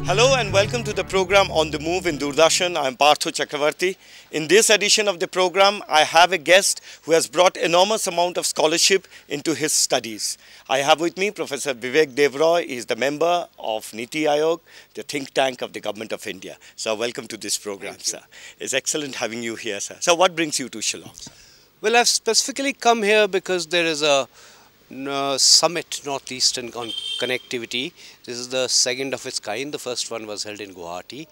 Hello and welcome to the program On the Move in Doordarshan. I'm Partho Chakravarti. In this edition of the program, I have a guest who has brought enormous amount of scholarship into his studies. I have with me Professor Bibek Debroy. He is the member of Niti Aayog, the think tank of the Government of India. So welcome to this program, sir. It's excellent having you here, sir. So what brings you to Shillong, sir? Well, I've specifically come here because there is a summit Northeastern on connectivity. This is the second of its kind. The first one was held in Guwahati.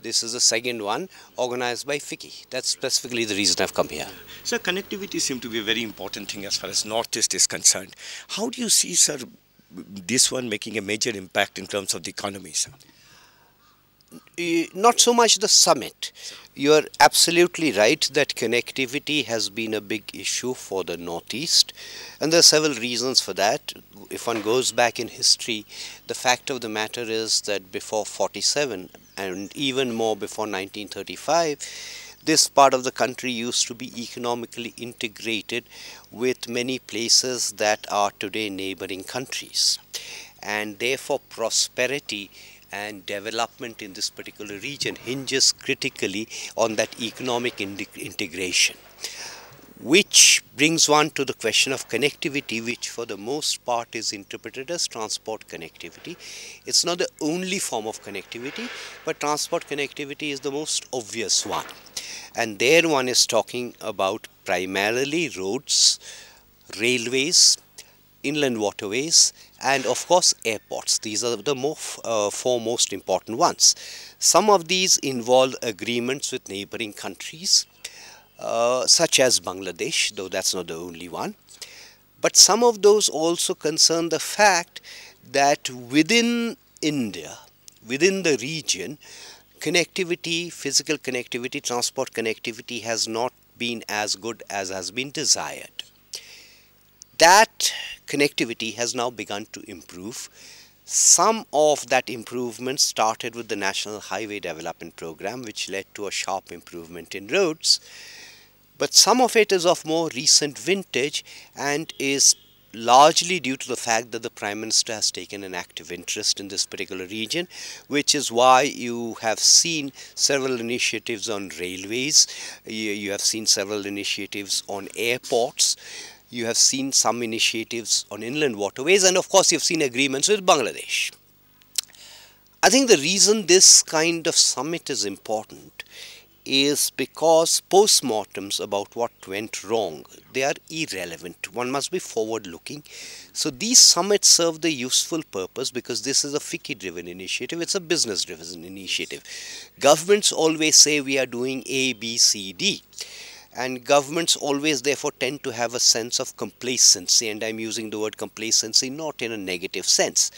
This is the second one organized by FICCI. That's specifically the reason I've come here. Sir, connectivity seems to be a very important thing as far as Northeast is concerned. How do you see, sir, this one making a major impact in terms of the economy, sir? Not so much the summit. You are absolutely right that connectivity has been a big issue for the Northeast, and there are several reasons for that. If one goes back in history, the fact of the matter is that before 47 and even more before 1935, this part of the country used to be economically integrated with many places that are today neighboring countries, and therefore prosperity and development in this particular region hinges critically on that economic integration, which brings one to the question of connectivity, which for the most part is interpreted as transport connectivity. It's not the only form of connectivity, but transport connectivity is the most obvious one. And there one is talking about primarily roads, railways, inland waterways, and of course airports. These are the four most important ones. Some of these involve agreements with neighboring countries, such as Bangladesh, though that's not the only one. But some of those also concern the fact that within India, within the region, connectivity, physical connectivity, transport connectivity has not been as good as has been desired. That connectivity has now begun to improve. Some of that improvement started with the National Highway Development Program, which led to a sharp improvement in roads. But some of it is of more recent vintage and is largely due to the fact that the Prime Minister has taken an active interest in this particular region, which is why you have seen several initiatives on railways, you have seen several initiatives on airports, you have seen some initiatives on inland waterways, and of course you've seen agreements with Bangladesh. I think the reason this kind of summit is important is because post-mortems about what went wrong, they are irrelevant. One must be forward-looking. So these summits serve the useful purpose because this is a FICCI-driven initiative. It's a business-driven initiative. Governments always say we are doing A, B, C, D. And governments always therefore tend to have a sense of complacency, and I'm using the word complacency not in a negative sense.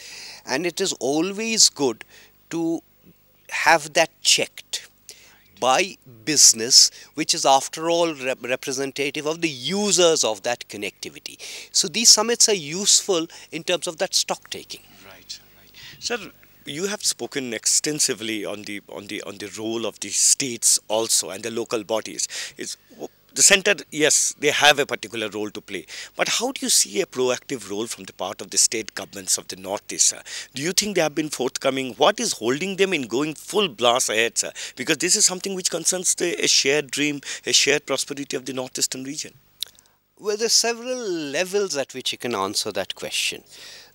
And it is always good to have that checked by business, which is after all representative of the users of that connectivity. So these summits are useful in terms of that stock taking. Right, right. Sir, you have spoken extensively on the role of the states also and the local bodies. The center, yes, they have a particular role to play. But how do you see a proactive role from the part of the state governments of the Northeast, sir? Do you think they have been forthcoming? What is holding them in going full blast ahead, sir? Because this is something which concerns a shared dream, a shared prosperity of the Northeastern region. Well, there are several levels at which you can answer that question.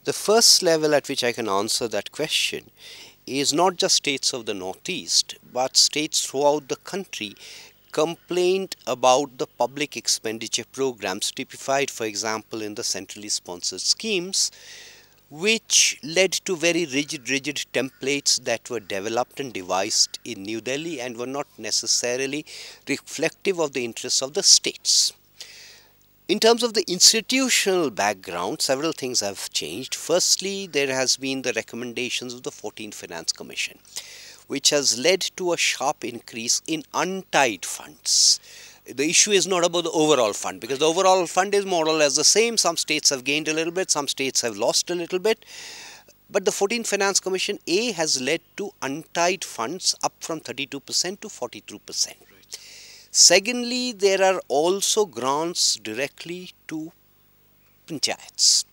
The first level at which I can answer that question is not just states of the Northeast, but states throughout the country complained about the public expenditure programs typified, for example, in the centrally sponsored schemes, which led to very rigid templates that were developed and devised in New Delhi and were not necessarily reflective of the interests of the states. In terms of the institutional background, several things have changed. Firstly, there has been the recommendations of the 14th Finance Commission, which has led to a sharp increase in untied funds. The issue is not about the overall fund, because the overall fund is more or less the same. Some states have gained a little bit, some states have lost a little bit. But the 14th Finance Commission has led to untied funds up from 32% to 42%. Secondly, there are also grants directly to panchayats,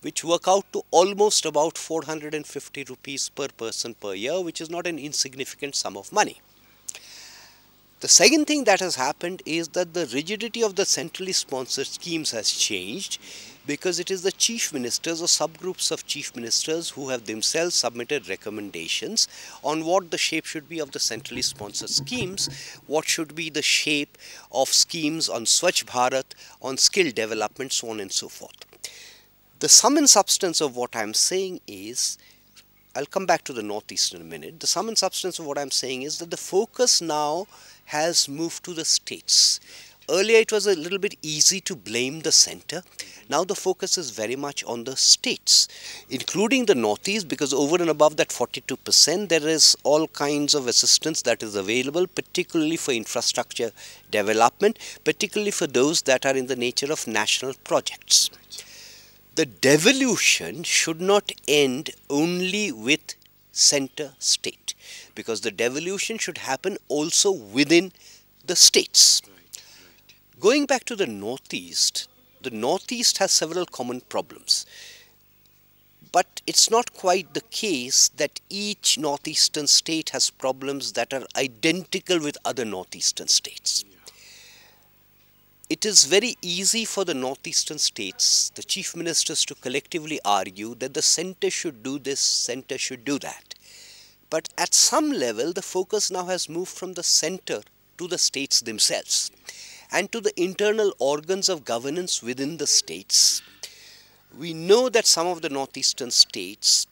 which work out to almost about 450 rupees per person per year, which is not an insignificant sum of money. The second thing that has happened is that the rigidity of the centrally sponsored schemes has changed, because it is the chief ministers or subgroups of chief ministers who have themselves submitted recommendations on what the shape should be of the centrally sponsored schemes, what should be the shape of schemes on Swachh Bharat, on skill development, so on and so forth. The sum and substance of what I'm saying is, I'll come back to the Northeast in a minute. The sum and substance of what I'm saying is that the focus now has moved to the states. Earlier it was a little bit easy to blame the center. Now the focus is very much on the states, including the Northeast, because over and above that 42%, there is all kinds of assistance that is available, particularly for infrastructure development, particularly for those that are in the nature of national projects. The devolution should not end only with center state, because the devolution should happen also within the states. Going back to the Northeast has several common problems. But it's not quite the case that each Northeastern state has problems that are identical with other Northeastern states. It is very easy for the Northeastern states, the chief ministers, to collectively argue that the center should do this, center should do that. But at some level, the focus now has moved from the center to the states themselves and to the internal organs of governance within the states. We know that some of the Northeastern states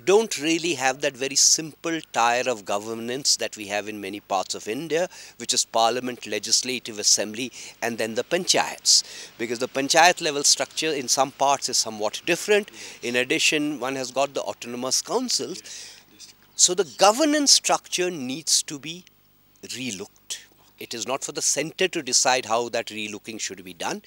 don't really have that very simple tier of governance that we have in many parts of India, which is Parliament, Legislative Assembly, and then the panchayats. Because the panchayat level structure in some parts is somewhat different. In addition, one has got the autonomous councils. So the governance structure needs to be relooked. It is not for the center to decide how that relooking should be done.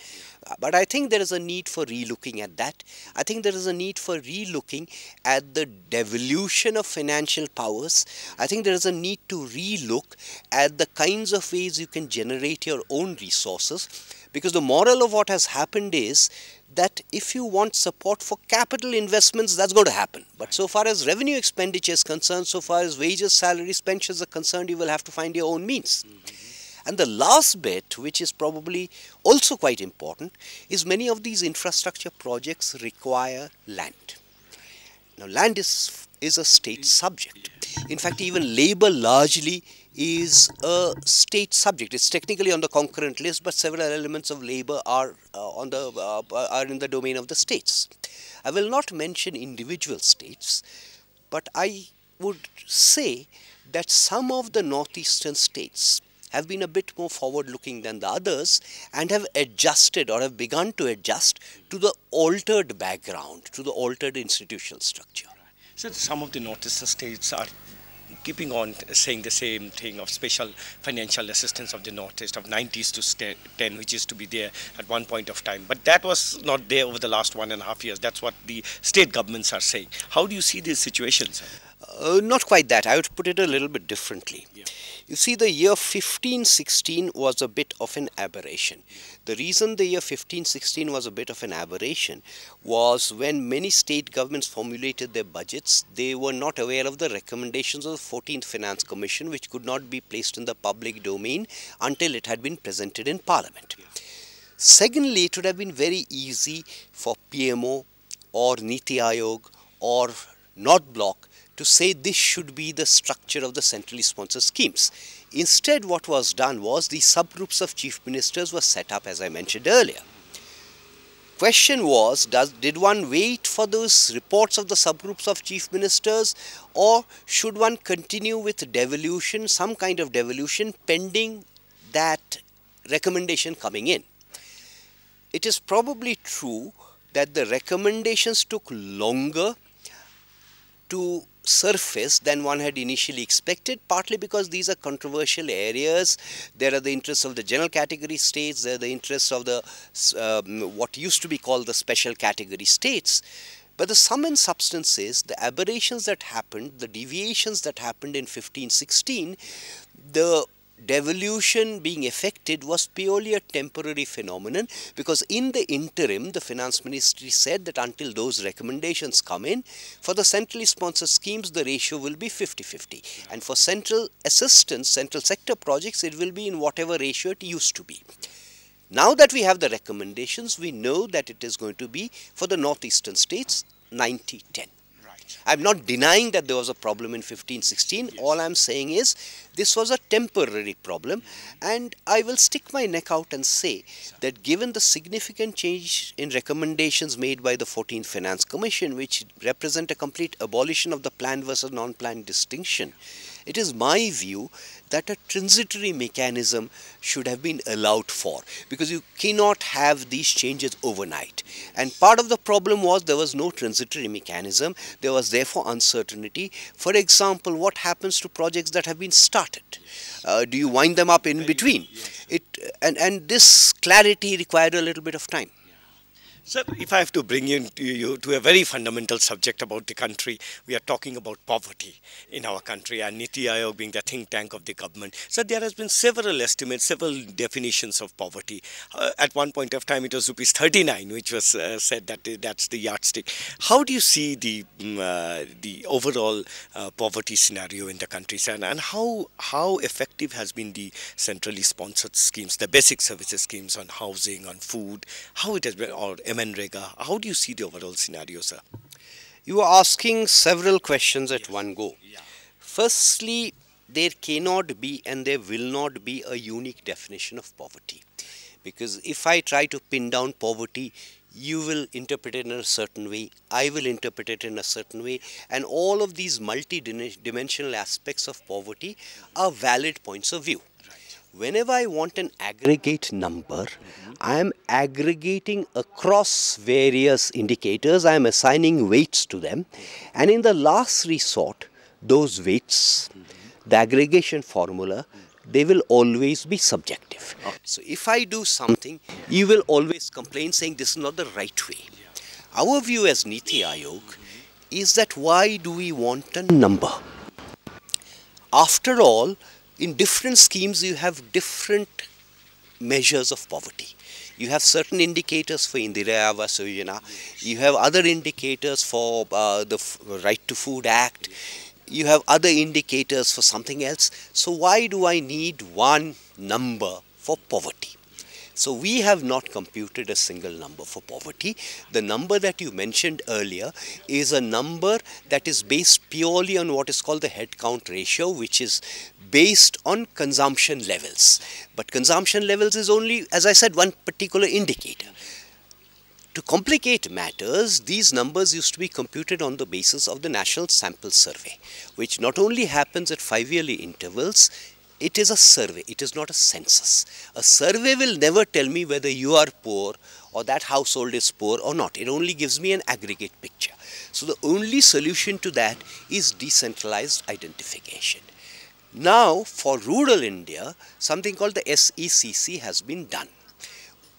But I think there is a need for relooking at that. I think there is a need for relooking at the devolution of financial powers. I think there is a need to relook at the kinds of ways you can generate your own resources. Because the moral of what has happened is that if you want support for capital investments, that's going to happen. But so far as revenue expenditure is concerned, so far as wages, salaries, pensions are concerned, you will have to find your own means. And the last bit, which is probably also quite important, is many of these infrastructure projects require land. Now, land is a state subject. In fact, even labor largely is a state subject. It's technically on the concurrent list, but several elements of labor are in the domain of the states. I will not mention individual states, but I would say that some of the northeastern states have been a bit more forward-looking than the others and have adjusted or have begun to adjust to the altered background, to the altered institutional structure. So some of the northeastern states are keeping on saying the same thing of special financial assistance of the Northeast of 90s to 10, which is to be there at one point of time. But that was not there over the last 1.5 years. That's what the state governments are saying. How do you see these situations? Not quite that. I would put it a little bit differently. Yeah. You see, the year 15-16 was a bit of an aberration. The reason the year 15-16 was a bit of an aberration was when many state governments formulated their budgets, they were not aware of the recommendations of the 14th Finance Commission, which could not be placed in the public domain until it had been presented in Parliament. Yeah. Secondly, it would have been very easy for PMO or Niti Aayog or North Block to say this should be the structure of the centrally sponsored schemes. Instead, what was done was the subgroups of chief ministers were set up, as I mentioned earlier. Question was, did one wait for those reports of the subgroups of chief ministers, or should one continue with devolution, some kind of devolution, pending that recommendation coming in? It is probably true that the recommendations took longer to surface than one had initially expected, partly because these are controversial areas. There are the interests of the general category states, there are the interests of the what used to be called the special category states. But the sum and substance is the aberrations that happened, the deviations that happened in 15-16, the devolution being effected was purely a temporary phenomenon, because in the interim the finance ministry said that until those recommendations come in, for the centrally sponsored schemes the ratio will be 50-50, and for central assistance, central sector projects, it will be in whatever ratio it used to be. Now that we have the recommendations, we know that it is going to be for the northeastern states 90-10. I'm not denying that there was a problem in 15-16. Yes. All I'm saying is this was a temporary problem, and I will stick my neck out and say that given the significant change in recommendations made by the 14th Finance Commission, which represent a complete abolition of the planned versus non-planned distinction, it is my view that a transitory mechanism should have been allowed for, because you cannot have these changes overnight. And part of the problem was there was no transitory mechanism. There was therefore uncertainty. For example, what happens to projects that have been started? Do you wind them up in between? And this clarity required a little bit of time. Sir, if I have to bring you to a very fundamental subject about the country, we are talking about poverty in our country, and Niti Aayog being the think tank of the government. So there has been several estimates, several definitions of poverty. At one point of time, it was rupees 39, which was said that that's the yardstick. How do you see the overall poverty scenario in the country, sir, and how effective has been the centrally sponsored schemes, the basic services schemes on housing, on food, how it has been, or Manrega? How do you see the overall scenario, sir? You are asking several questions at one go. Yeah. Firstly, there cannot be and there will not be a unique definition of poverty. Because if I try to pin down poverty, you will interpret it in a certain way, I will interpret it in a certain way, and all of these multi-dimensional aspects of poverty are valid points of view. Whenever I want an aggregate number, I am aggregating across various indicators, I am assigning weights to them, and in the last resort, those weights, the aggregation formula, they will always be subjective. So if I do something, you will always complain saying this is not the right way. Our view as Niti Aayog is that why do we want a number? After all, in different schemes, you have different measures of poverty. You have certain indicators for Indira Awas Yojana. You have other indicators for the Right to Food Act. You have other indicators for something else. So why do I need one number for poverty? So we have not computed a single number for poverty. The number that you mentioned earlier is a number that is based purely on what is called the head count ratio, which is based on consumption levels. But consumption levels is only, as I said, one particular indicator. To complicate matters, these numbers used to be computed on the basis of the National Sample Survey, which not only happens at 5-yearly intervals, it is a survey, it is not a census. A survey will never tell me whether you are poor or that household is poor or not. It only gives me an aggregate picture. So the only solution to that is decentralized identification. Now, for rural India, something called the SECC has been done.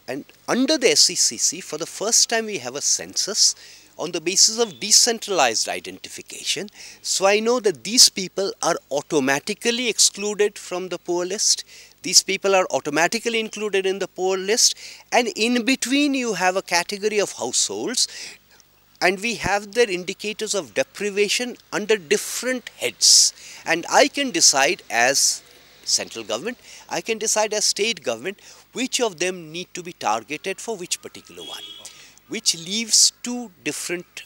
And under the SECC, for the first time we have a census on the basis of decentralized identification. So I know that these people are automatically excluded from the poor list. These people are automatically included in the poor list. And in between you have a category of households, and we have their indicators of deprivation under different heads. And I can decide as central government, I can decide as state government, which of them need to be targeted for which particular one. Which leaves two different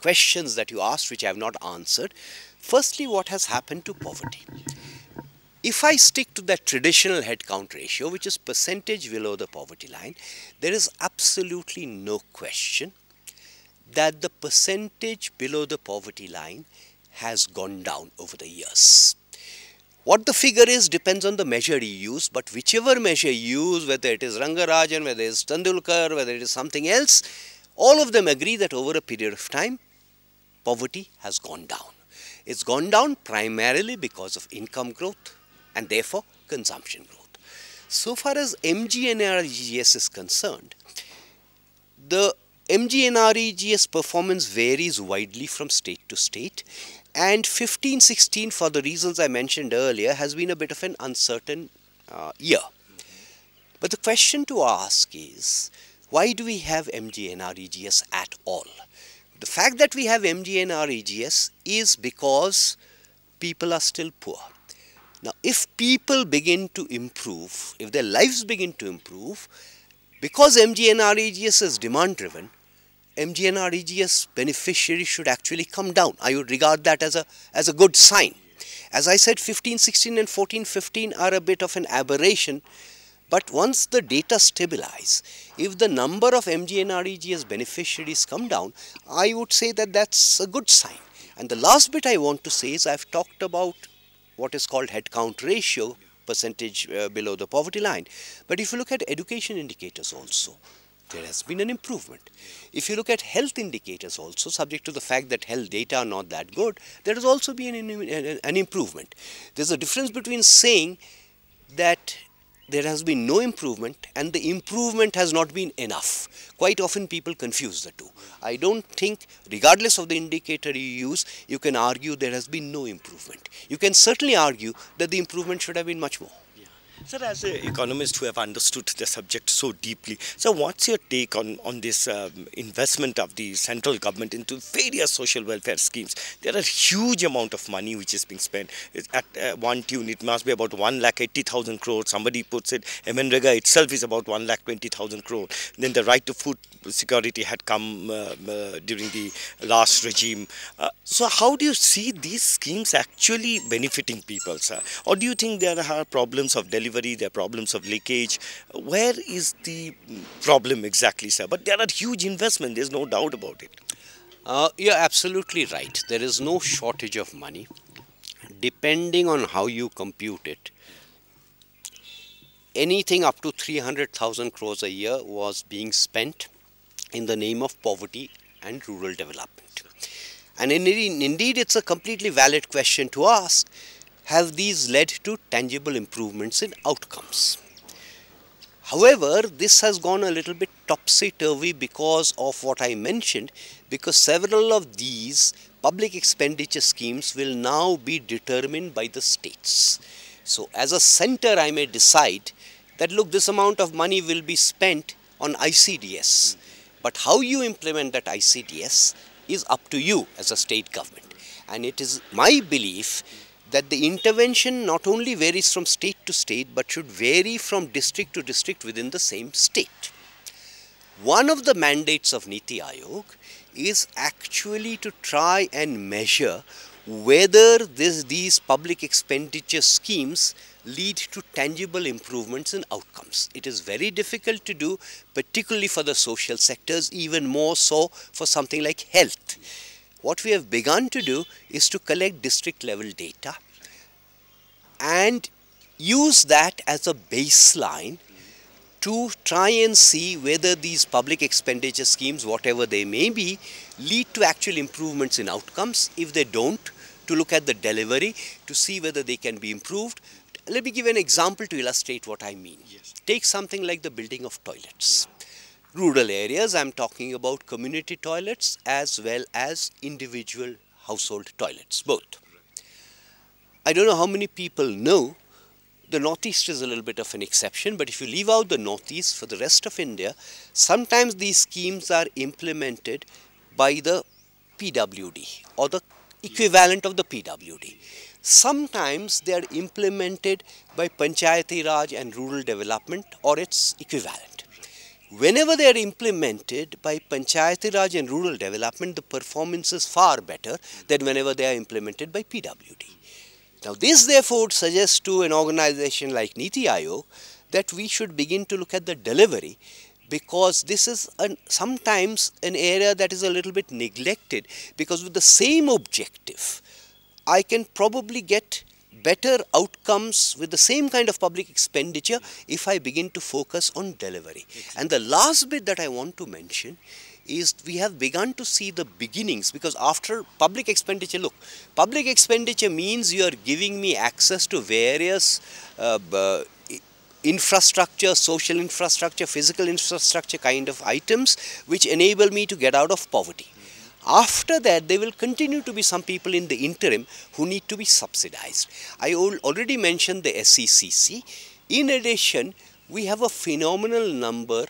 questions that you asked, which I have not answered. Firstly, what has happened to poverty? If I stick to that traditional head count ratio, which is percentage below the poverty line, there is absolutely no question that the percentage below the poverty line has gone down over the years. What the figure is depends on the measure you use, but whichever measure you use, whether it is Rangarajan, whether it is Tendulkar, whether it is something else, all of them agree that over a period of time, poverty has gone down. It's gone down primarily because of income growth and therefore consumption growth. So far as MGNREGS is concerned, the MGNREGS performance varies widely from state to state, And 15-16, for the reasons I mentioned earlier, has been a bit of an uncertain year. But the question to ask is, why do we have MGNREGS at all? The fact that we have MGNREGS is because people are still poor. Now, if people begin to improve, if their lives begin to improve, because MGNREGS is demand driven, MGNREGS beneficiaries should actually come down. I would regard that as a good sign. As I said, 15-16 and 14-15 are a bit of an aberration, but once the data stabilize, if the number of MGNREGS beneficiaries come down, I would say that that's a good sign. And the last bit I want to say is, I've talked about what is called headcount ratio, percentage below the poverty line. But if you look at education indicators also, there has been an improvement. If you look at health indicators also, subject to the fact that health data are not that good, there has also been an improvement. There's a difference between saying that there has been no improvement and the improvement has not been enough. Quite often people confuse the two. I don't think, regardless of the indicator you use, you can argue there has been no improvement. You can certainly argue that the improvement should have been much more. Sir, as an economist who have understood the subject so deeply, so what's your take on this investment of the central government into various social welfare schemes? There are huge amount of money which is being spent. At one tune, it must be about 1,80,000 crores. Somebody puts it, MNREGA itself is about 1,20,000 crores. Then the right to food security had come during the last regime. So how do you see these schemes actually benefiting people, sir? Or do you think there are problems of delivery, there are problems of leakage? Where is the problem exactly, sir? But there are huge investments, there's no doubt about it. You're absolutely right. There is no shortage of money. Depending on how you compute it, anything up to 300,000 crores a year was being spent in the name of poverty and rural development. And indeed, it's a completely valid question to ask. Have these led to tangible improvements in outcomes? However, this has gone a little bit topsy-turvy because of what I mentioned, because several of these public expenditure schemes will now be determined by the states. So as a center, I may decide that, look, this amount of money will be spent on ICDS. But how you implement that ICDS is up to you as a state government. And it is my belief that the intervention not only varies from state to state, but should vary from district to district within the same state. One of the mandates of Niti Aayog is actually to try and measure whether these public expenditure schemes lead to tangible improvements in outcomes. It is very difficult to do, particularly for the social sectors, even more so for something like health. What we have begun to do is to collect district level data and use that as a baseline to try and see whether these public expenditure schemes, whatever they may be, lead to actual improvements in outcomes. If they don't, to look at the delivery to see whether they can be improved. Let me give an example to illustrate what I mean. Yes. Take something like the building of toilets. Rural areas, I'm talking about community toilets as well as individual household toilets, both. I don't know how many people know the Northeast is a little bit of an exception, but if you leave out the Northeast, for the rest of India, sometimes these schemes are implemented by the PWD or the equivalent of the PWD. Sometimes they are implemented by Panchayati Raj and Rural Development or its equivalent. Whenever they are implemented by Panchayati Raj and Rural Development, the performance is far better than whenever they are implemented by PWD. Now this therefore would suggest to an organization like Niti Aayog that we should begin to look at the delivery, because this is sometimes an area that is a little bit neglected, because with the same objective I can probably get better outcomes with the same kind of public expenditure if I begin to focus on delivery. And the last bit that I want to mention is we have begun to see the beginnings, because after public expenditure, look, public expenditure means you are giving me access to various infrastructure, social infrastructure, physical infrastructure kind of items which enable me to get out of poverty. After that, there will continue to be some people in the interim who need to be subsidized. I already mentioned the SECC. In addition, we have a phenomenal number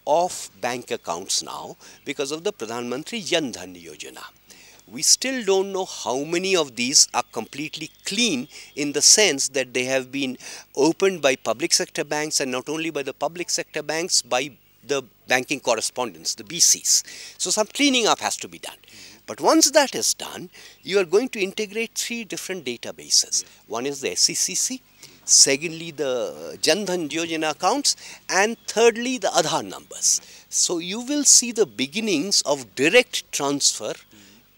of bank accounts now because of the Pradhan Mantri Jan Dhan Yojana. We still don't know how many of these are completely clean in the sense that they have been opened by public sector banks, and not only by the public sector banks, by the banking correspondents, the BCs. So some cleaning up has to be done. But once that is done, you are going to integrate 3 different databases. One is the SECC, secondly the Jan Dhan Yojana accounts, and thirdly the Aadhaar numbers. So you will see the beginnings of direct transfer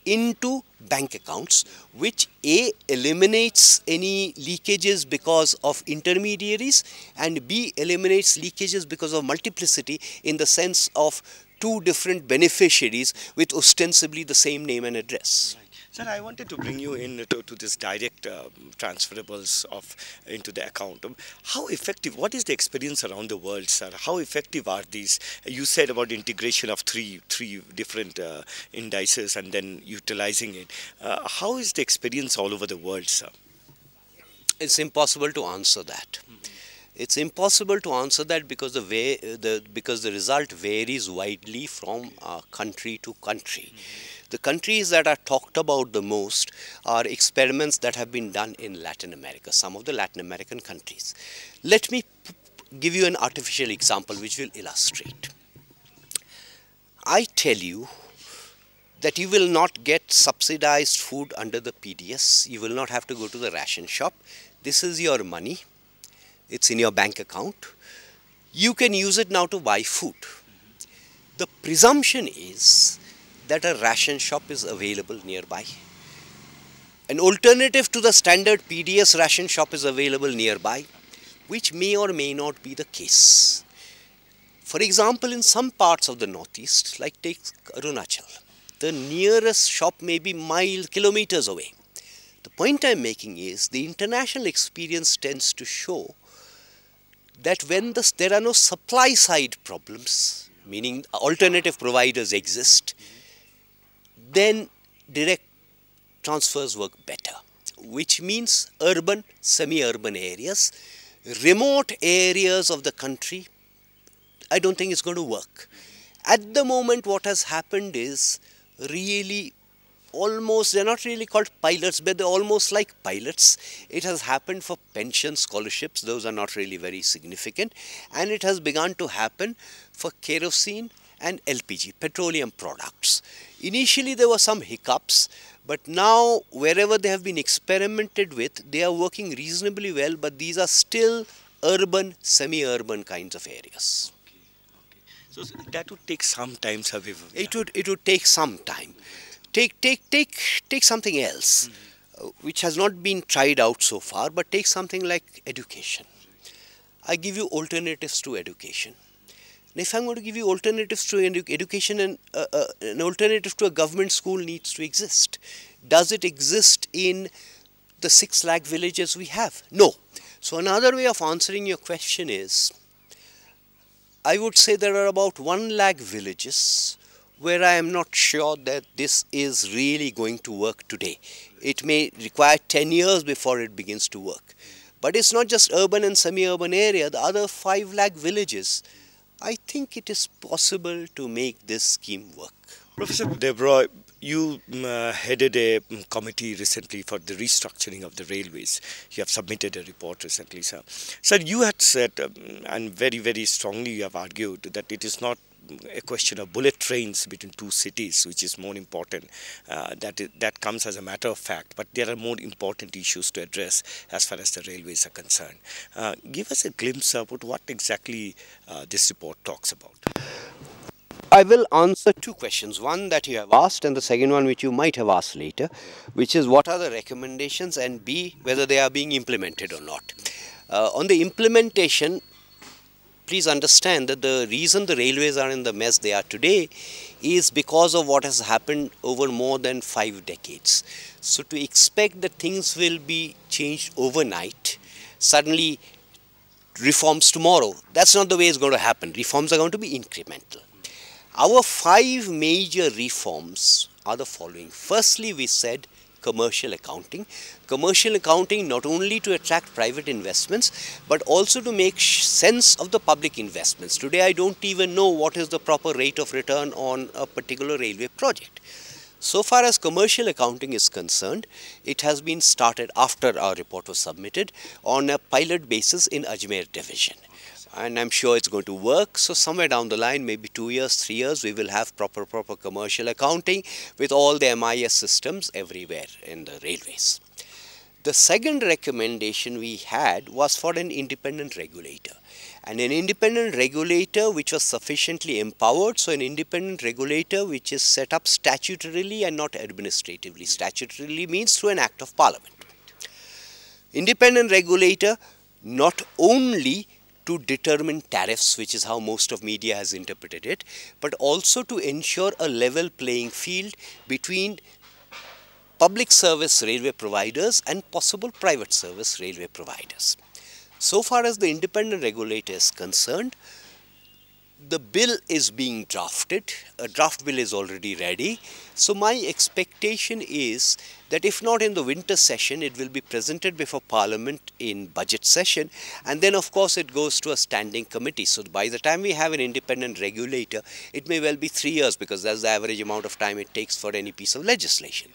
into bank accounts, which A, eliminates any leakages because of intermediaries, and B, eliminates leakages because of multiplicity in the sense of 2 different beneficiaries with ostensibly the same name and address. Sir, I wanted to bring you in to this direct transferables into the account. How effective, what is the experience around the world, sir? How effective are these? You said about integration of three different indices and then utilizing it. How is the experience all over the world, sir? It's impossible to answer that. It's impossible to answer that because the result varies widely from country to country. The countries that are talked about the most are experiments that have been done in Latin America, some of the Latin American countries. Let me give you an artificial example which will illustrate. I tell you that you will not get subsidized food under the PDS. You will not have to go to the ration shop. This is your money. It's in your bank account. You can use it now to buy food. The presumption is that a ration shop is available nearby. An alternative to the standard PDS ration shop is available nearby, which may or may not be the case. For example, in some parts of the northeast, like take Arunachal, the nearest shop may be kilometers away. The point I'm making is the international experience tends to show that when there are no supply side problems, meaning alternative providers exist, then direct transfers work better, which means urban, semi-urban areas, remote areas of the country, I don't think it's going to work. At the moment, what has happened is really almost, they're not really called pilots, but they're almost like pilots. It has happened for pension scholarships, those are not really very significant, and it has begun to happen for kerosene and LPG, petroleum products. Initially there were some hiccups, but now wherever they have been experimented with, they are working reasonably well, but these are still urban, semi-urban kinds of areas. So that would take some time, sir. It would take some time. Take something else, which has not been tried out so far, but take something like education. I give you alternatives to education. And if I'm going to give you alternatives to education, and an alternative to a government school needs to exist. Does it exist in the 6 lakh villages we have? No. So another way of answering your question is, I would say there are about 1 lakh villages where I am not sure that this is really going to work today. It may require 10 years before it begins to work. But it's not just urban and semi-urban area, the other 5 lakh villages, I think it is possible to make this scheme work. Professor Debroy, you headed a committee recently for the restructuring of the railways. You have submitted a report recently, sir. Sir, you had said, and very, very strongly you have argued, that it is not a question of bullet trains between 2 cities, which is more important. That comes as a matter of fact, but there are more important issues to address as far as the railways are concerned. Give us a glimpse of what exactly this report talks about. I will answer 2 questions, one that you have asked and the second one which you might have asked later, which is what are the recommendations, and B, whether they are being implemented or not. On the implementation, please understand that the reason the railways are in the mess they are today is because of what has happened over more than 5 decades. So to expect that things will be changed overnight, suddenly reforms tomorrow, that's not the way it's going to happen. Reforms are going to be incremental. Our 5 major reforms are the following. Firstly, we said commercial accounting. Commercial accounting not only to attract private investments, but also to make sense of the public investments. Today, I don't even know what is the proper rate of return on a particular railway project. So far as commercial accounting is concerned, it has been started after our report was submitted on a pilot basis in Ajmer division. And I'm sure it's going to work. So somewhere down the line, maybe 2 years, 3 years, we will have proper commercial accounting with all the MIS systems everywhere in the railways. The second recommendation we had was for an independent regulator. And an independent regulator which was sufficiently empowered, so an independent regulator which is set up statutorily and not administratively. Statutorily means through an act of parliament. Independent regulator not only to determine tariffs, which is how most of media has interpreted it, but also to ensure a level playing field between public service railway providers and possible private service railway providers. So far as the independent regulator is concerned, the bill is being drafted. A draft bill is already ready. So my expectation is that if not in the winter session, it will be presented before Parliament in budget session, and then of course it goes to a standing committee. So by the time we have an independent regulator, it may well be 3 years, because that's the average amount of time it takes for any piece of legislation.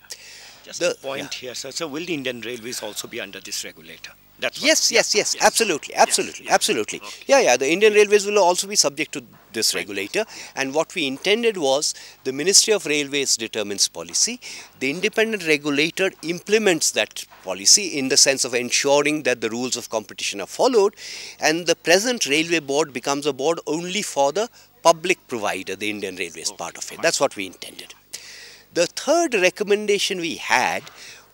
Just a point here, sir. So will the Indian Railways also be under this regulator? That's yes, absolutely. Okay. Yeah, the Indian Railways will also be subject to this regulator, and what we intended was the Ministry of Railways determines policy, the independent regulator implements that policy in the sense of ensuring that the rules of competition are followed, and the present Railway Board becomes a board only for the public provider, the Indian Railways part of it. That's what we intended. The third recommendation we had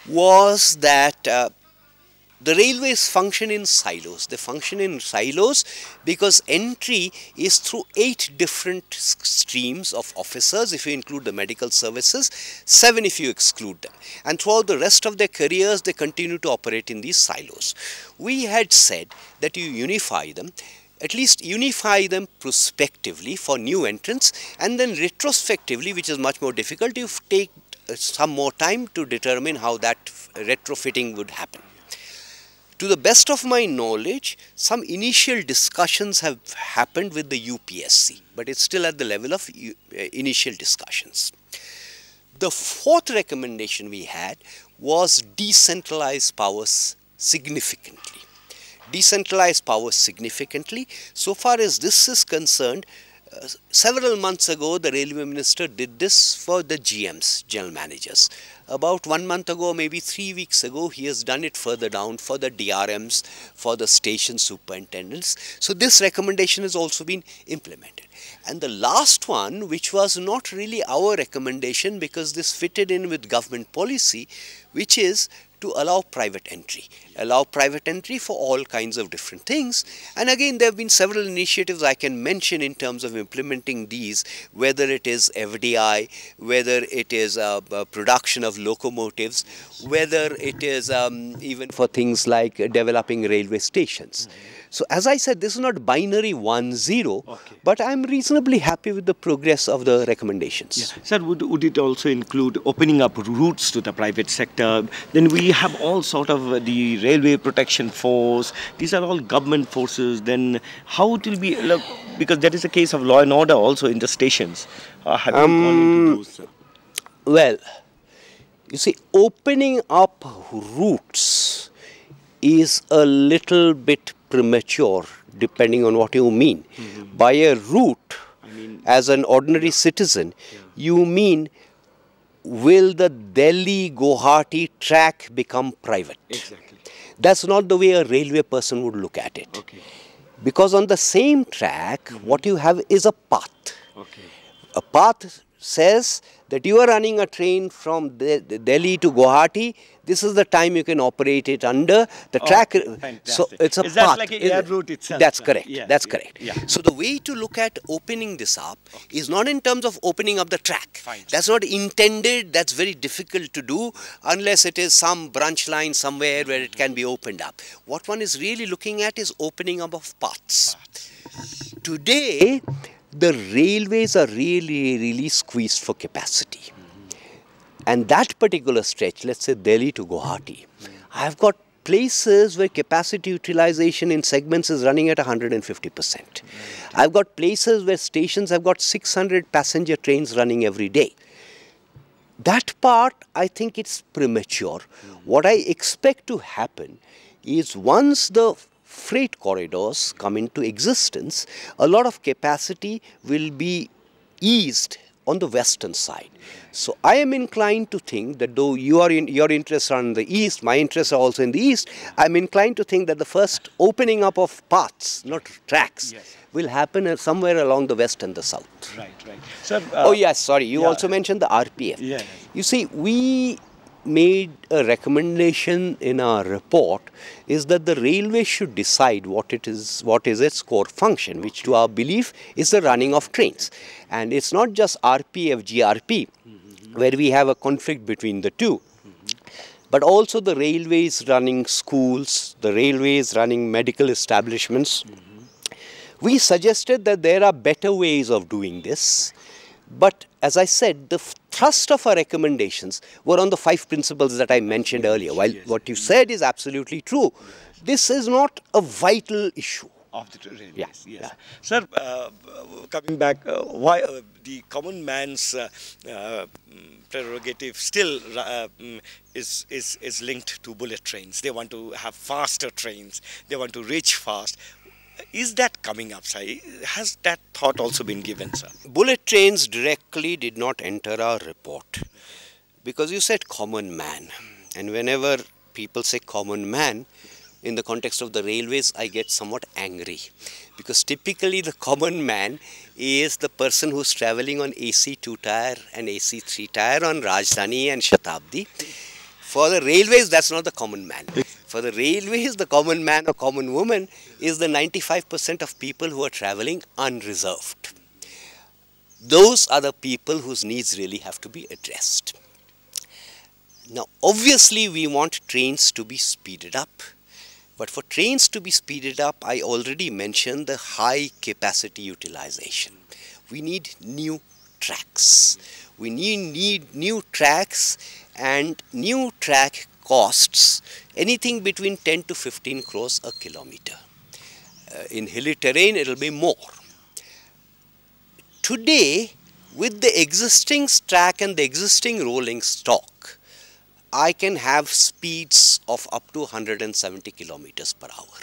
was that the railways function in silos. They function in silos because entry is through 8 different streams of officers, if you include the medical services, 7 if you exclude them. And throughout the rest of their careers, they continue to operate in these silos. We had said that you unify them, at least unify them prospectively for new entrants, and then retrospectively, which is much more difficult, you take some more time to determine how that retrofitting would happen. To the best of my knowledge, some initial discussions have happened with the UPSC, but it's still at the level of initial discussions. The fourth recommendation we had was decentralize powers significantly. Decentralize powers significantly. So far as this is concerned, several months ago, the Railway Minister did this for the GMs, General Managers. About 1 month ago, maybe 3 weeks ago, he has done it further down for the DRMs, for the station superintendents. So this recommendation has also been implemented. And the last one, which was not really our recommendation because this fitted in with government policy, which is to allow private entry for all kinds of different things. And again, there have been several initiatives I can mention in terms of implementing these, whether it is FDI, whether it is production of locomotives, whether it is even for things like developing railway stations. So as I said, this is not binary 1-0, but I'm reasonably happy with the progress of the recommendations. Yeah. Sir, would it also include opening up routes to the private sector? Then we have all sort of the Railway Protection Force. These are all government forces. Then how it will be, because there is a case of law and order also in the stations. Have you gone into those, sir? Well, you see, opening up routes is a little bit premature, depending on what you mean. By a route, as an ordinary citizen, you mean, will the Delhi-Guwahati track become private? Exactly. That's not the way a railway person would look at it. Because on the same track, what you have is a path. A path says that you are running a train from Delhi to Guwahati. This is the time you can operate it under the track. Fantastic. So it's a is path. That like a air route itself? That's correct. Yeah, That's correct. Yeah. So the way to look at opening this up is not in terms of opening up the track. That's not intended. That's very difficult to do unless it is some branch line somewhere where it can be opened up. What one is really looking at is opening up of paths. Today, the railways are really squeezed for capacity. And that particular stretch, let's say Delhi to Guwahati, I've got places where capacity utilization in segments is running at 150%. I've got places where stations have got 600 passenger trains running every day. That part, I think it's premature. What I expect to happen is once the freight corridors come into existence, a lot of capacity will be eased on the western side. So I am inclined to think that though your interests are in the east, my interests are also in the east, I'm inclined to think that the first opening up of paths, not tracks, will happen somewhere along the west and the south. Right, right. Sir, oh yes, sorry, you also mentioned the RPF. Yeah. You see, we made a recommendation in our report is that the railway should decide what is its core function, which to our belief is the running of trains. And it's not just RPF, GRP, where we have a conflict between the two, but also the railways running schools, the railways running medical establishments. We suggested that there are better ways of doing this, but as I said, the thrust of our recommendations were on the 5 principles that I mentioned earlier. While what you said is absolutely true, this is not a vital issue. Of the railways, yes. Sir, coming back, why the common man's prerogative still is linked to bullet trains. They want to have faster trains. They want to reach fast. Is that coming up, sir? Has that thought also been given, sir? Bullet trains directly did not enter our report because you said common man. And whenever people say common man, in the context of the railways, I get somewhat angry. Because typically the common man is the person who's traveling on AC 2-tire and AC 3-tire on Rajdhani and Shatabdi. For the railways, that's not the common man. For the railways, the common man or common woman is the 95% of people who are traveling unreserved. Those are the people whose needs really have to be addressed. Now, obviously, we want trains to be speeded up. But for trains to be speeded up, I already mentioned the high capacity utilization. We need new tracks. We need new tracks, and new track costs anything between 10 to 15 crores a kilometer. In hilly terrain, it will be more. Today, with the existing track and the existing rolling stock, I can have speeds of up to 170 kilometers per hour.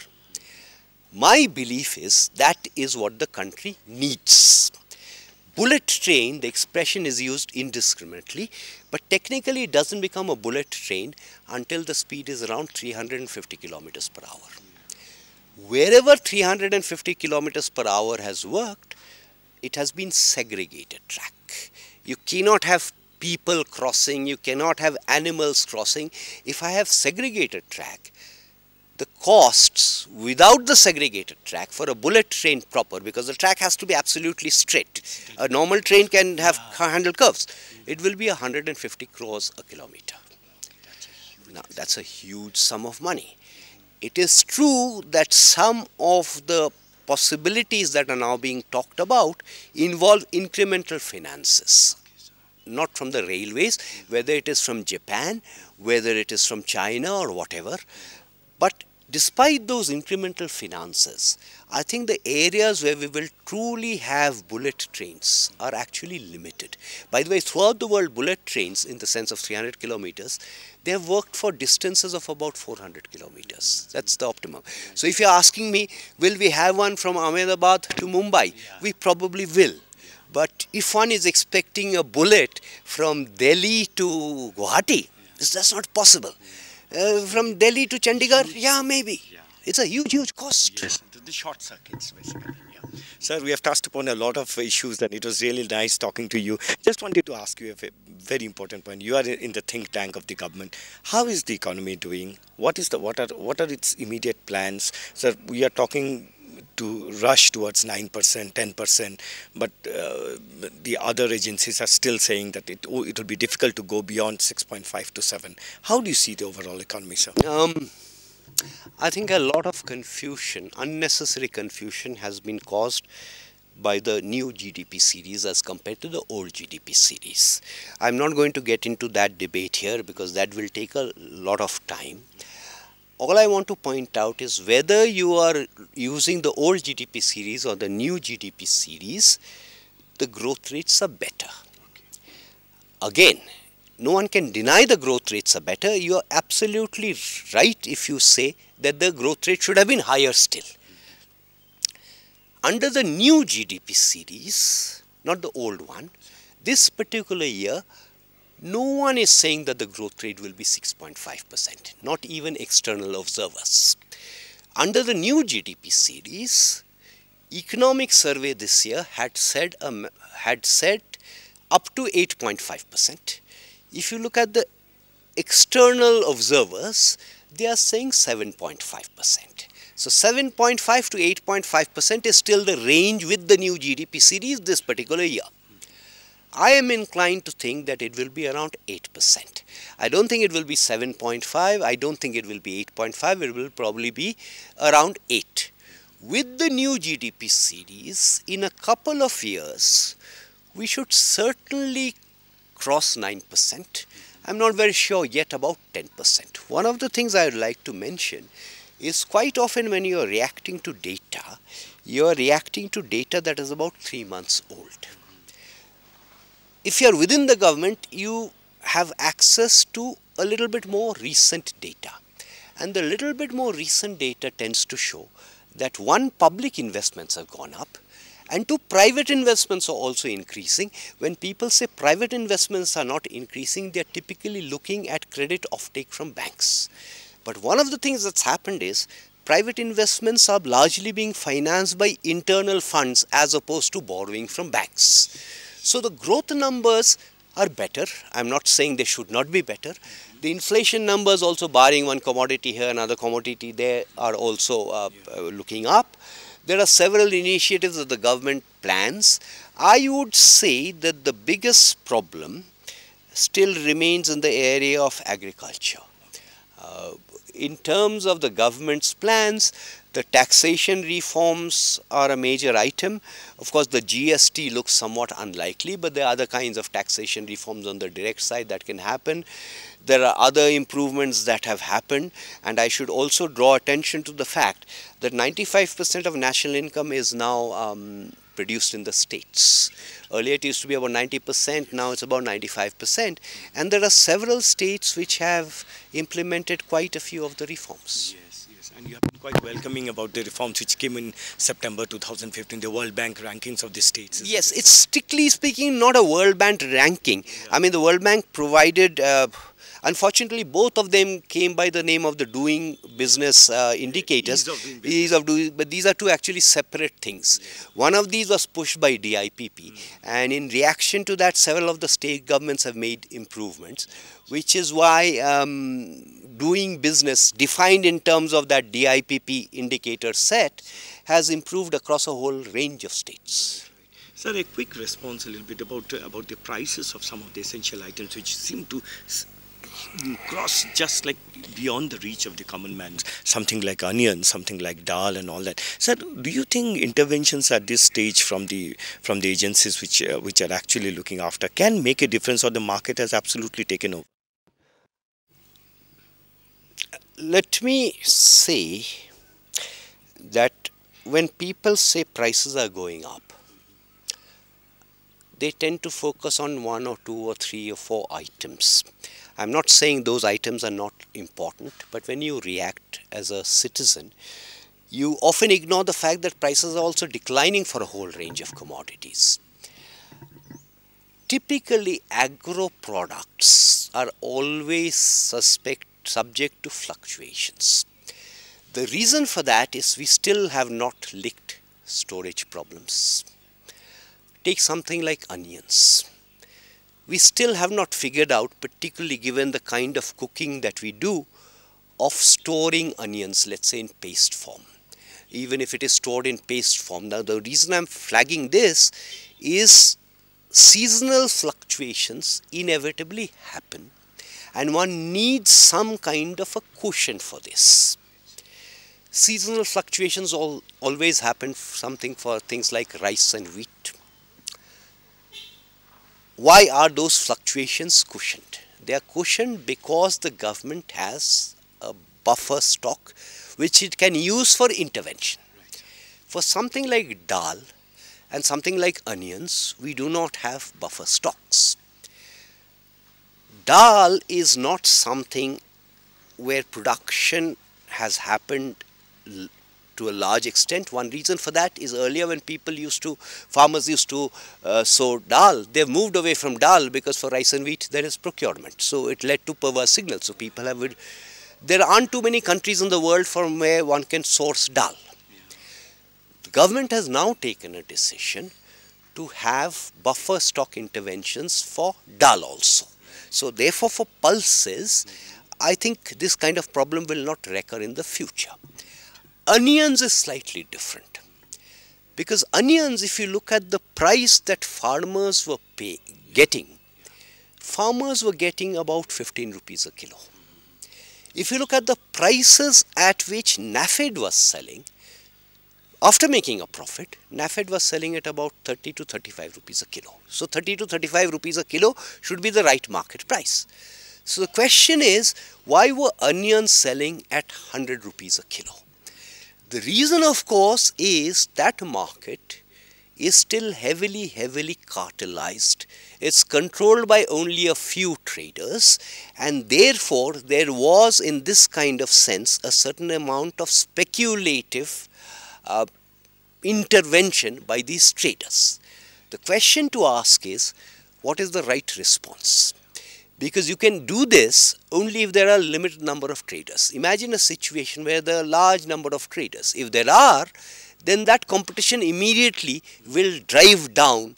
My belief is that is what the country needs. Bullet train, the expression is used indiscriminately, but technically it doesn't become a bullet train until the speed is around 350 kilometers per hour. Wherever 350 kilometers per hour has worked, it has been segregated track. You cannot have people crossing, you cannot have animals crossing. If I have segregated track, the costs without the segregated track for a bullet train proper, because the track has to be absolutely straight. A normal train can have handle curves. It will be 150 crores a kilometer. Now, that's a huge sum of money. It is true that some of the possibilities that are now being talked about involve incremental finances. Not from the railways, whether it is from Japan, whether it is from China or whatever. But despite those incremental finances, I think the areas where we will truly have bullet trains are actually limited. By the way, throughout the world, bullet trains, in the sense of 300 kilometers, they have worked for distances of about 400 kilometers. That's the optimum. So if you're asking me, will we have one from Ahmedabad to Mumbai? We probably will. But if one is expecting a bullet from Delhi to Guwahati, that's not possible. From Delhi to Chandigarh, yeah, maybe. It's a huge, huge cost. Yes, the short circuits, basically. Yeah. Sir, we have touched upon a lot of issues, and it was really nice talking to you. Just wanted to ask you a very important point. You are in the think tank of the government. How is the economy doing? What are its immediate plans? Sir, we are talking to rush towards 9%, 10%, but the other agencies are still saying that it will be difficult to go beyond 6.5 to 7. How do you see the overall economy, sir? I think a lot of confusion, unnecessary confusion, has been caused by the new GDP series as compared to the old GDP series. I'm not going to get into that debate here because that will take a lot of time. All I want to point out is whether you are using the old GDP series or the new GDP series, the growth rates are better. Again, no one can deny the growth rates are better. You are absolutely right if you say that the growth rate should have been higher still. Under the new GDP series, not the old one, this particular year, no one is saying that the growth rate will be 6.5%, not even external observers. Under the new GDP series, economic survey this year had said up to 8.5%. If you look at the external observers, they are saying 7.5%. So 7.5 to 8.5% is still the range with the new GDP series this particular year. I am inclined to think that it will be around 8%. I don't think it will be 7.5, I don't think it will be 8.5, it will probably be around 8. With the new GDP series, in a couple of years, we should certainly cross 9%. I'm not very sure yet about 10%. One of the things I would like to mention is quite often when you are reacting to data, you are reacting to data that is about 3 months old. If you are within the government, you have access to a little bit more recent data. And the little bit more recent data tends to show that one, public investments have gone up, and two, private investments are also increasing. When people say private investments are not increasing, they are typically looking at credit offtake from banks. But one of the things that's happened is private investments are largely being financed by internal funds as opposed to borrowing from banks. So the growth numbers are better. I'm not saying they should not be better. The inflation numbers also, barring one commodity here, another commodity there, are also looking up. There are several initiatives that the government plans. I would say that the biggest problem still remains in the area of agriculture. In terms of the government's plans, the taxation reforms are a major item. Of course, the GST looks somewhat unlikely, but there are other kinds of taxation reforms on the direct side that can happen. There are other improvements that have happened, and I should also draw attention to the fact that 95% of national income is now produced in the states. Earlier it used to be about 90%, now it's about 95%, and there are several states which have implemented quite a few of the reforms. Yes, yes, and you have been quite welcoming about the reforms which came in September 2015, the World Bank rankings of the states. Yes, it's strictly speaking not a World Bank ranking. Yeah. I mean, the World Bank provided unfortunately, both of them came by the name of the doing business indicators. Ease of doing, but these are two actually separate things. Yes. One of these was pushed by DIPP, and in reaction to that, several of the state governments have made improvements, which is why doing business, defined in terms of that DIPP indicator set, has improved across a whole range of states. Sir, a quick response a little bit about the prices of some of the essential items which seem to cross just like beyond the reach of the common man, something like onions, something like dal and all that. Sir, do you think interventions at this stage from the agencies which are actually looking after can make a difference, or the market has absolutely taken over? Let me say that when people say prices are going up, they tend to focus on 1 or 2 or 3 or 4 items. I'm not saying those items are not important, but when you react as a citizen, you often ignore the fact that prices are also declining for a whole range of commodities. Typically, agro products are always subject to fluctuations. The reason for that is we still have not licked storage problems. Take something like onions. We still have not figured out, particularly given the kind of cooking that we do, of storing onions, let's say in paste form. Even if it is stored in paste form. Now, the reason I'm flagging this is seasonal fluctuations inevitably happen, and one needs some kind of a cushion for this. Seasonal fluctuations always happen, something for things like rice and wheat. Why are those fluctuations cushioned? They are cushioned because the government has a buffer stock which it can use for intervention. For something like dal and something like onions, we do not have buffer stocks. Dal is not something where production has happened to a large extent. One reason for that is earlier when farmers used to sow dal, they've moved away from dal because for rice and wheat there is procurement. So it led to perverse signals. So there aren't too many countries in the world from where one can source dal. The government has now taken a decision to have buffer stock interventions for dal also. So therefore for pulses, I think this kind of problem will not recur in the future. Onions is slightly different, because onions, if you look at the price that farmers were farmers were getting about 15 rupees a kilo. If you look at the prices at which NAFED was selling, after making a profit, NAFED was selling at about 30 to 35 rupees a kilo. So 30 to 35 rupees a kilo should be the right market price. So the question is, why were onions selling at 100 rupees a kilo? The reason, of course, is that market is still heavily cartelized. It's controlled by only a few traders, and therefore there was, in this kind of sense, a certain amount of speculative intervention by these traders. The question to ask is, what is the right response? Because you can do this only if there are a limited number of traders. Imagine a situation where there are a large number of traders. If there are, then that competition immediately will drive down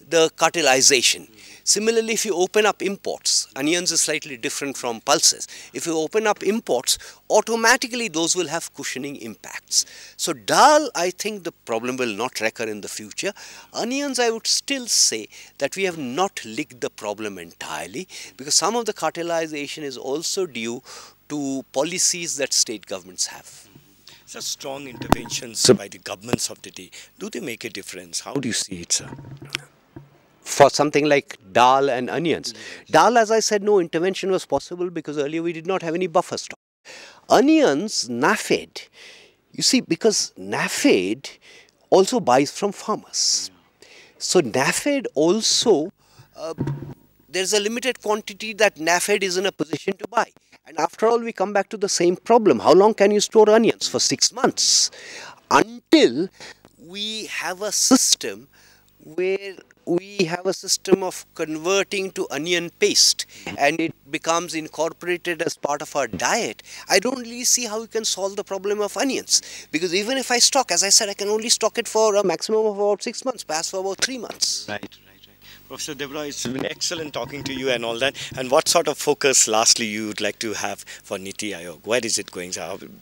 the cartelization. Similarly, if you open up imports, onions is slightly different from pulses. If you open up imports, automatically those will have cushioning impacts. So dal, I think the problem will not recur in the future. Onions, I would still say that we have not licked the problem entirely, because some of the cartelization is also due to policies that state governments have. So strong interventions by the governments of the day, do they make a difference? How do you see it, sir? For something like dal and onions. Dal, as I said, no intervention was possible because earlier we did not have any buffer stock. Onions, NAFED, you see, because NAFED also buys from farmers. So NAFED also, there's a limited quantity that NAFED is in a position to buy. And after all, we come back to the same problem. How long can you store onions? For 6 months. Until we have a system where we have a system of converting to onion paste and it becomes incorporated as part of our diet, I don't really see how we can solve the problem of onions. Because even if I stock, as I said, I can only stock it for a maximum of about 6 months, perhaps for about 3 months. Right. Professor Debroy, it's been excellent talking to you and all that. And what sort of focus, lastly, you would like to have for Niti Aayog? Where is it going?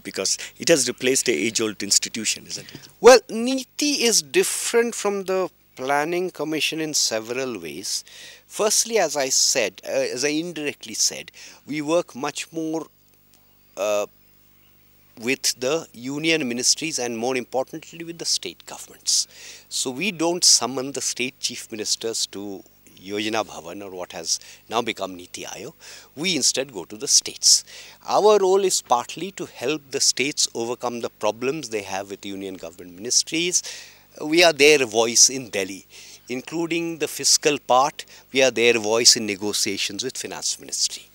Because it has replaced the age-old institution, isn't it? Well, Niti is different from the Planning Commission in several ways. Firstly, as I said, as I indirectly said, we work much more with the union ministries and more importantly with the state governments. So we don't summon the state chief ministers to Yojana Bhavan or what has now become Niti Aayog. We instead go to the states. Our role is partly to help the states overcome the problems they have with union government ministries. We are their voice in Delhi, including the fiscal part. We are their voice in negotiations with finance ministry.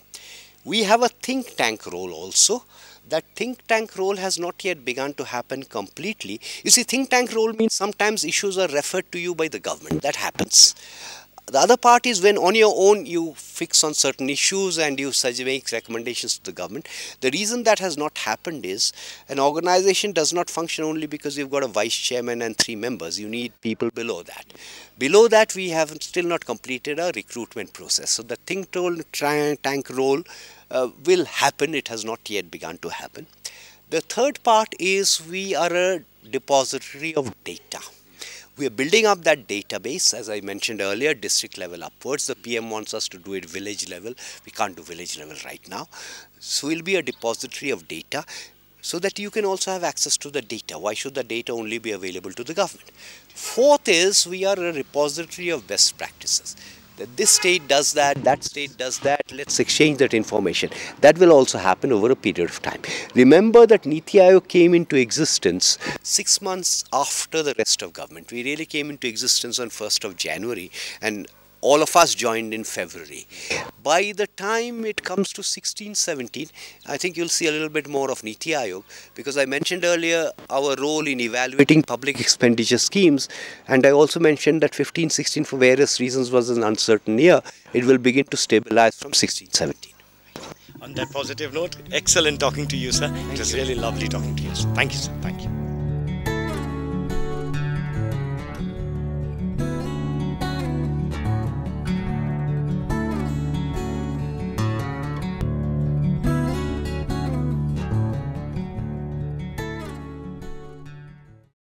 We have a think tank role also. That think tank role has not yet begun to happen completely. You see, think tank role means sometimes issues are referred to you by the government. That happens. The other part is when on your own you fix on certain issues and you make recommendations to the government. The reason that has not happened is an organization does not function only because you've got a vice chairman and 3 members. You need people below that. Below that, we have still not completed a recruitment process. So the think tank role will happen. It has not yet begun to happen. The third part is we are a depository of data. We are building up that database, as I mentioned earlier, district level upwards. The PM wants us to do it village level. We can't do village level right now. So we'll be a depository of data. so that you can also have access to the data. Why should the data only be available to the government? Fourth is, we are a repository of best practices. That this state does that state does that, let's exchange that information. That will also happen over a period of time. Remember that Niti Aayog came into existence 6 months after the rest of government. We really came into existence on 1st of January, and all of us joined in February. By the time it comes to 16-17, I think you'll see a little bit more of Niti Aayog, because I mentioned earlier our role in evaluating public expenditure schemes, and I also mentioned that 15-16 for various reasons was an uncertain year. It will begin to stabilize from 16-17. On that positive note, excellent talking to you, sir. It was really lovely talking to you. Thank you, sir. Thank you.